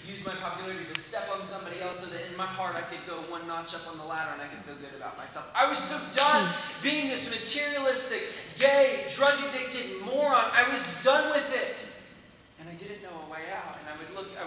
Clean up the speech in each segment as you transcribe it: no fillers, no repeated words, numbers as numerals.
use my popularity to step on somebody else so that in my heart I could go one notch up on the ladder and I could feel good about myself. I was so done being this materialistic, gay, drug-addicted moron. I was done with it. And I didn't know a way out. And I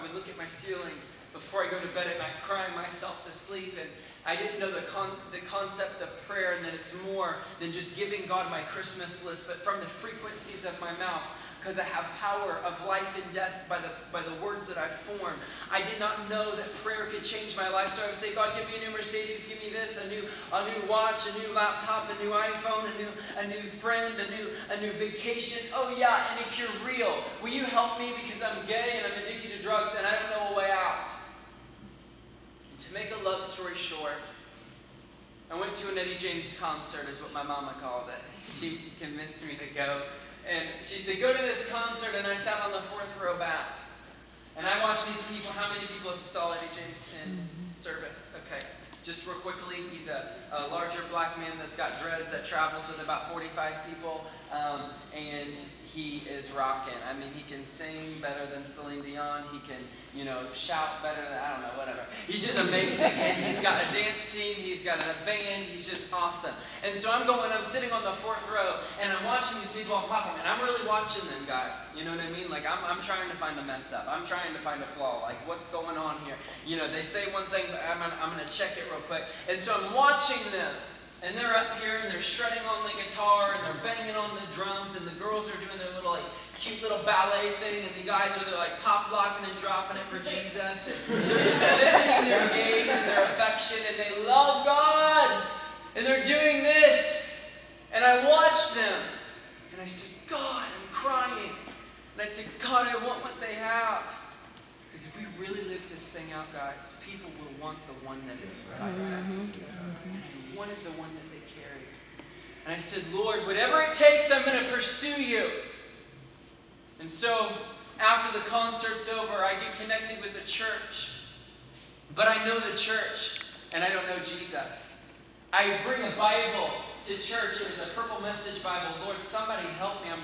would look at my ceiling before I go to bed at night, crying myself to sleep. And I didn't know the concept of prayer, and that it's more than just giving God my Christmas list, but from the frequencies of my mouth, because I have power of life and death by the words that I form. I did not know that prayer could change my life, so I would say, God, give me a new Mercedes, give me this, a new watch, a new laptop, a new iPhone, a new friend, a new vacation. Oh yeah, and if you're real, will you help me because I'm gay and I'm addicted to drugs and I don't know a way out? And to make a love story short, I went to an Eddie James concert, is what my mama called it. She convinced me to go. And she said, go to this concert, and I sat on the 4th row back. And I watched these people. How many people saw Eddie James in service? Okay. Just real quickly, he's a larger black man that's got dreads that travels with about 45 people. And he is rocking. I mean, he can sing better than Celine Dion. He can, shout better than, I don't know, whatever. He's just amazing. And he's got a dance team. He's got a band. He's just awesome. And so I'm sitting on the 4th row, and I'm watching these people on platform, and I'm really watching them, guys. You know what I mean? Like, I'm trying to find a mess up. I'm trying to find a flaw. Like, what's going on here? They say one thing, but I'm going to check it real quick. And so I'm watching them. And they're up here, and they're shredding on the guitar, and they're banging on the drums, and the girls are doing their little, cute little ballet thing, and the guys are like pop locking and dropping it for Jesus, and they're just lifting their gaze and their affection, and they love God, and they're doing this, and I watch them, and I say, God, I'm crying, and I say, God, I want what they have. Because if we really live this thing out, guys, people will want the one that is beside us. And I wanted the one that they carried. And I said, Lord, whatever it takes, I'm going to pursue you. And so, after the concert's over, I get connected with the church. But I know the church, and I don't know Jesus. I bring a Bible to church. It was a purple Message Bible. Lord, somebody help me. I'm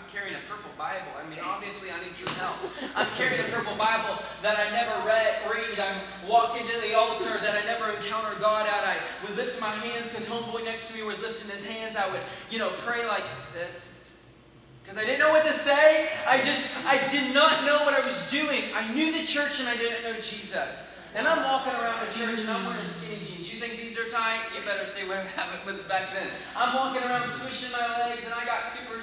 carrying a purple Bible. I mean, obviously I need some help. I'm carrying a purple Bible that I never read. I'm walking to the altar that I never encountered God at. I would lift my hands because homeboy next to me was lifting his hands. I would, pray like this. Because I didn't know what to say. I did not know what I was doing. I knew the church and I didn't know Jesus. And I'm walking around the church and I'm wearing skinny jeans. You think these are tight? You better say what it was back then. I'm walking around swishing my legs and I got super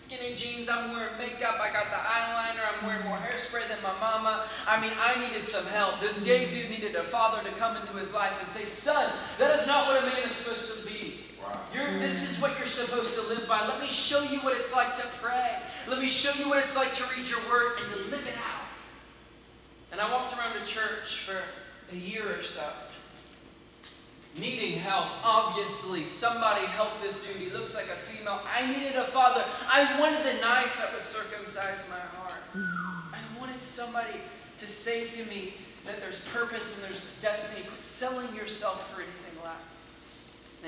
skinny jeans. I'm wearing makeup. I got the eyeliner. I'm wearing more hairspray than my mama. I mean, I needed some help. This gay dude needed a father to come into his life and say, son, that is not what a man is supposed to be. Wow. This is what you're supposed to live by. Let me show you what it's like to pray. Let me show you what it's like to read your word and to live it out. And I walked around the church for a year or so, needing help. Obviously, somebody help this dude. He looks like a female. I needed a father. I wanted the knife that would circumcise my heart. I wanted somebody to say to me that there's purpose and there's destiny. Quit selling yourself for anything less.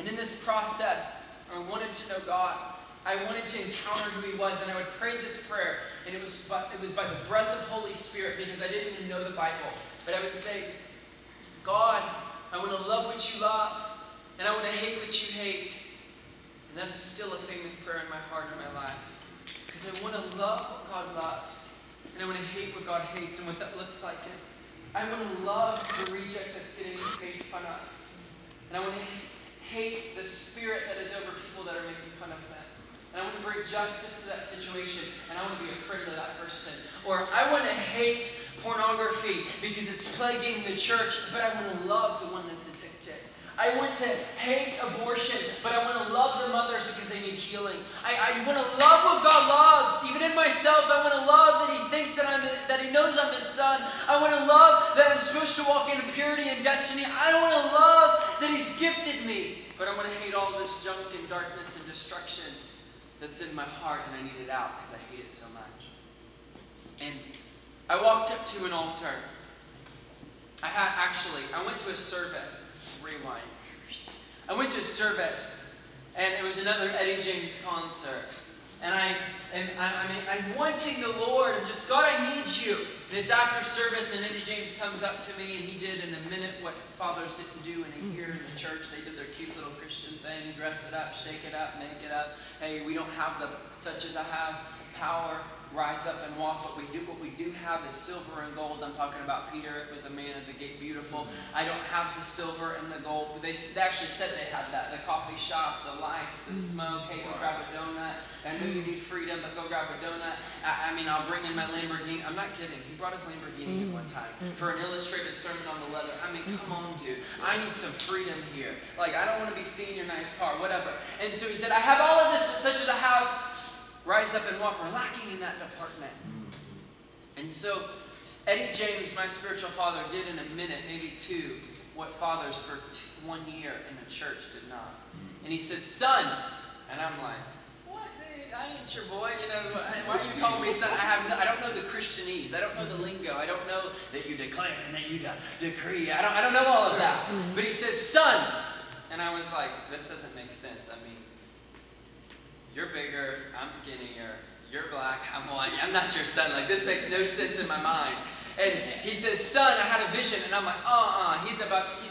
And in this process, I wanted to know God. I wanted to encounter who He was, and I would pray this prayer, and it was by the breath of Holy Spirit, because I didn't even know the Bible. But I would say, God, I want to love what you love, and I want to hate what you hate. And that is still a famous prayer in my heart and my life. Because I want to love what God loves, and I want to hate what God hates. And what that looks like is, I want to love the reject that's getting made fun of. And I want to hate the spirit that is over people that are making fun of them. And I want to bring justice to that situation, and I want to be a friend of that person. Or I want to hate pornography because it's plaguing the church, but I want to love the one that's addicted. I want to hate abortion, but I want to love the mothers because they need healing. I want to love what God loves. Even in myself, I want to love that He thinks that He knows I'm His son. I want to love that I'm supposed to walk in purity and destiny. I want to love that He's gifted me. But I want to hate all this junk and darkness and destruction that's in my heart, and I need it out because I hate it so much. And I walked up to an altar. I went to a service. Rewind. I went to a service, and it was another Eddie James concert. And I'm wanting the Lord. I'm just, God, I need you. And it's after service, and Eddie James comes up to me, and he did in a minute what fathers didn't do in a year in the church. They did their cute little Christian thing, dress it up, shake it up, make it up. Hey, we don't have the such as I have power, rise up and walk. What we do have is silver and gold. I'm talking about Peter with the man at the gate, beautiful. I don't have the silver and the gold. They actually said they had that. The coffee shop, the lights, the smoke. Hey, go grab a donut. I know you need freedom, but go grab a donut. I'll bring in my Lamborghini. I'm not kidding. He brought his Lamborghini in one time for an illustrated sermon on the leather. Come on, dude. I need some freedom here. Like, I don't want to be seeing your nice car, whatever. And so he said, I have all of this, but such as I have, rise up and walk. We're lacking in that department. And so Eddie James, my spiritual father, did in a minute, maybe two, what fathers for 1 year in the church did not. And he said, son. And I'm like, what? I ain't your boy. Why are you calling me son? I don't know the Christianese. I don't know the lingo. I don't know that you declare and that you decree. I don't know all of that. But he says, son. And I was like, this doesn't make sense. You're bigger, I'm skinnier, you're black, I'm white, I'm not your son. Like, this makes no sense in my mind. And he says, son, I had a vision. And I'm like, he's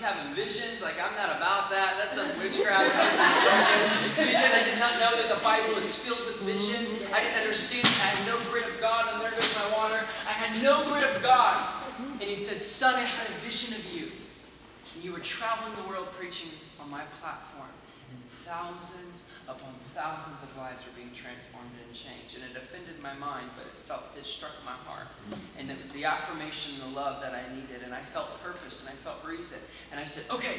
having visions. Like, I'm not about that. That's some witchcraft. Because I did not know that the Bible is filled with vision. I didn't understand. I had no grit of God, and there goes my water. I had no grit of God. And he said, son, I had a vision of you. And you were traveling the world preaching on my platform. And thousands upon thousands of lives were being transformed and changed. And it offended my mind, but it struck my heart. And it was the affirmation and the love that I needed. And I felt purpose and I felt reason. And I said, okay,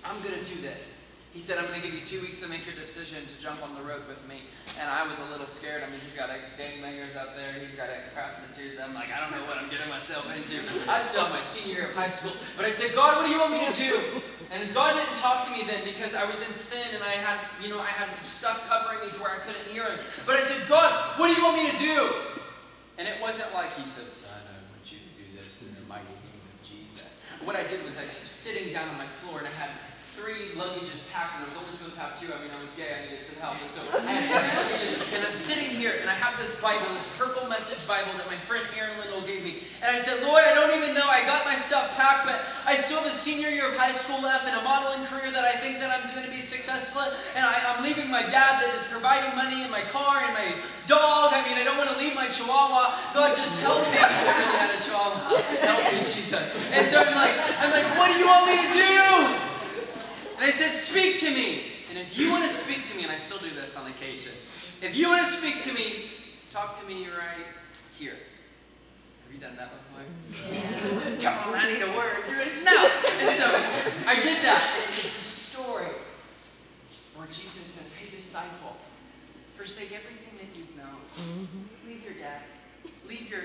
I'm going to do this. He said, I'm going to give you 2 weeks to make your decision to jump on the road with me. And I was a little scared. He's got ex-gangbangers out there. He's got ex-prostitutes. I'm like, I don't know what I'm getting myself into. I was still in my senior year of high school. But I said, God, what do you want me to do? And God didn't talk to me then because I was in sin and I had stuff covering me to where I couldn't hear him. But I said, God, what do you want me to do? And it wasn't like he said, son, I want you to do this in the mighty name of Jesus. What I did was I was sitting down on my floor and I had 3 luggages packed, and I was only supposed to have 2. I was gay, I needed some help. And so I had 3 luggages, and I'm sitting here, and I have this Bible, this purple message Bible that my friend Aaron Lindell gave me. And I said, Lord, I don't even know. I got my stuff packed, but I still have a senior year of high school left and a modeling career that I think that I'm going to be successful in. And I'm leaving my dad that is providing money in my car and my dog. I don't want to leave my chihuahua. God, just help me. I really had a chihuahua. Help me, Jesus. And so I'm like, what do you want me to do? And I said, speak to me. And if you want to speak to me, and I still do this on occasion, if you want to speak to me, talk to me right here. Have you done that before? Yeah. Come on, I need a word. Do it now. And so I did that. And it's the story where Jesus says, hey, disciple, forsake everything that you've known. Leave your dad. Leave your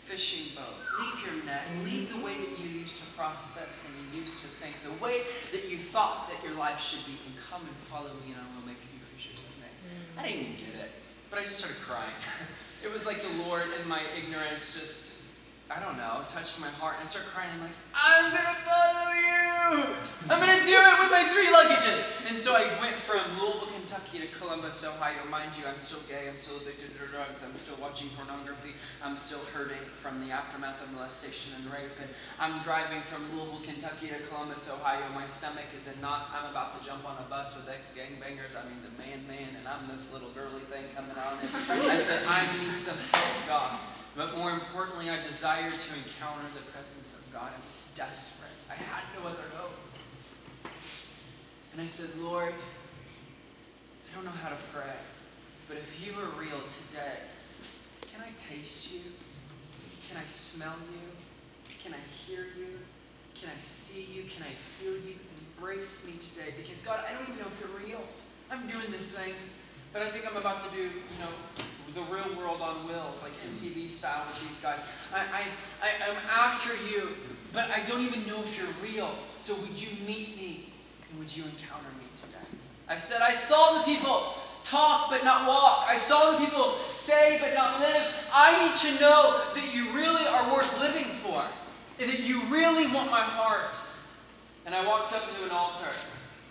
fishing boat. Leave your net. Leave the way that you used to process and you used to think, the way that you thought that your life should be, and come and follow me and I will make you fishers of men. I didn't even get it, but I just started crying. It was like the Lord in my ignorance just, touched my heart. And I started crying. I'm like, I'm going to follow you. I'm going to do it with my 3 luggages. And so I went from Louisville, Kentucky to Columbus, Ohio. Mind you, I'm still gay. I'm still addicted to drugs. I'm still watching pornography. I'm still hurting from the aftermath of molestation and rape. And I'm driving from Louisville, Kentucky to Columbus, Ohio. My stomach is in knots. I'm about to jump on a bus with ex-gangbangers. The man, and I'm this little girly thing coming on. And I said, I need some help, God. But more importantly, I desired to encounter the presence of God. I was desperate. I had no other hope. And I said, Lord, I don't know how to pray, but if you are real today, can I taste you? Can I smell you? Can I hear you? Can I see you? Can I feel you? Embrace me today. Because God, I don't even know if you're real. I'm doing this thing, but I think I'm about to do, the real world on wheels, like MTV style with these guys. I'm after you, but I don't even know if you're real. So would you meet me and would you encounter me today? I said, I saw the people talk but not walk. I saw the people say but not live. I need to know that you really are worth living for and that you really want my heart. And I walked up to an altar.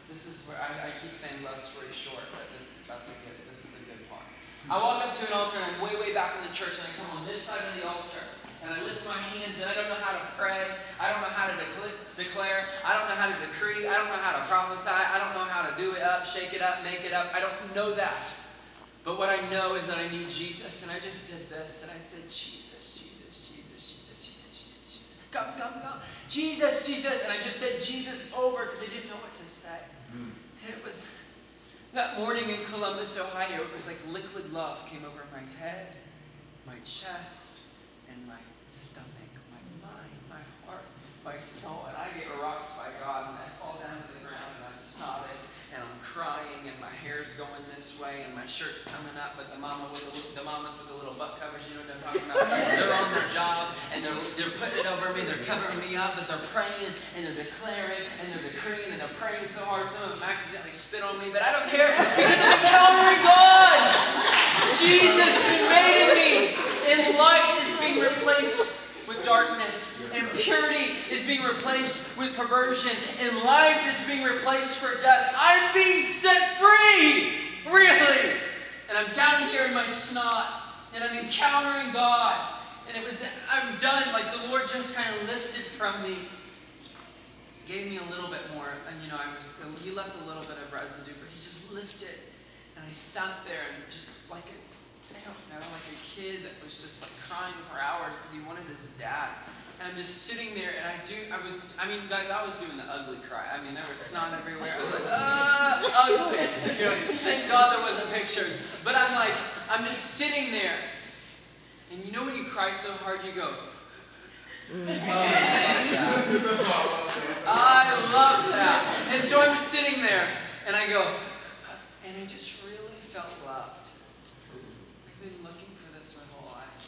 This is where I keep saying love story short, but this is about to get it. This is the good part. I walk up to an altar, and I'm way, way back in the church, and I come on this side of the altar, and I lift my hands, and I don't know how to pray. I don't know how to declare. I don't know how to decree. I don't know how to prophesy. I don't know how to do it up, shake it up, make it up. I don't know that. But what I know is that I need Jesus, and I just did this, and I said, Jesus, Jesus, Jesus, Jesus, Jesus, Jesus, come, come, come. Jesus, Jesus, and I just said Jesus over because I didn't know what to say. And it was that morning in Columbus, Ohio, it was like liquid love came over my head, my chest, and my stomach, my mind, my heart, my soul. And I get rocked by God, and I fall down to the ground, and I'm sobbing, and I'm crying, and my hair's going this way, and my shirt's coming up, but the mamas with the little butt covers, you know what I'm talking about? They're on their job, and they're putting it over me, they're covering me up, but they're praying, and they're declaring, and they're decreeing, and they're praying so hard, some of them accidentally spit on me, but I don't care, because I'm encountering God! Jesus invaded me, and light is being replaced with darkness, and purity is being replaced with perversion, and life is being replaced for death. I'm being set free! Really! And I'm down here in my snot, and I'm encountering God. And I'm done, like the Lord just kind of lifted from me. Gave me a little bit more, and He left a little bit of residue, but He just lifted. And I sat there and just like like a kid that was just like crying for hours because he wanted his dad. And I'm just sitting there, and I was doing the ugly cry. I mean, there was snot everywhere. I was like, ugly. Thank God there wasn't pictures. But I'm just sitting there. And you know when you cry so hard, you go, I love that. And so I'm sitting there, and I go, and I just really felt loved. I've been looking for this my whole life.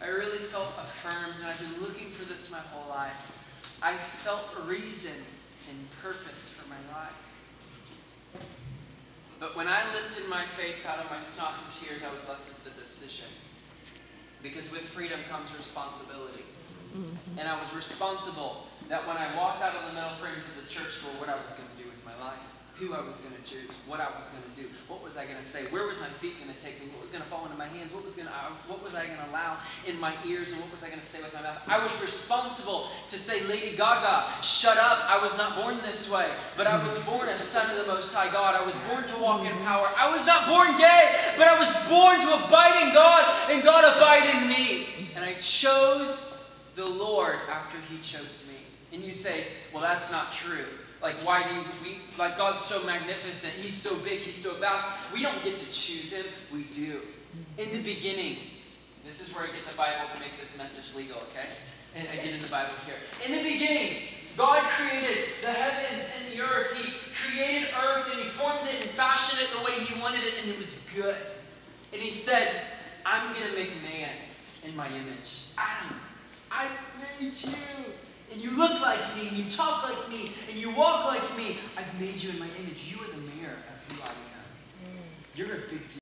I really felt affirmed, and I've been looking for this my whole life. I felt reason and purpose for my life. But when I lifted my face out of my snot and tears, I was left with the decision. Because with freedom comes responsibility. And I was responsible that when I walked out of the metal frames of the church door, what I was going to do with my life. Who I was going to choose, what I was going to do, what was I going to say, where was my feet going to take me, what was going to fall into my hands, what was I going to allow in my ears, and what was I going to say with my mouth. I was responsible to say, Lady Gaga, shut up, I was not born this way, but I was born a son of the Most High God. I was born to walk in power. I was not born gay, but I was born to abide in God, and God abide in me. And I chose the Lord after He chose me. And you say, well, that's not true. Like, why do like, God's so magnificent, He's so big, He's so vast. We don't get to choose Him. We do. In the beginning, this is where I get the Bible to make this message legal, okay? And I get in the Bible here. In the beginning, God created the heavens and the earth. He created earth, and He formed it and fashioned it the way He wanted it, and it was good. And He said, I'm going to make man in my image. Adam, I made you. And you look like me, and you talk like me, and you walk like me. I've made you in my image. You are the mirror of who I am. You're a big deal.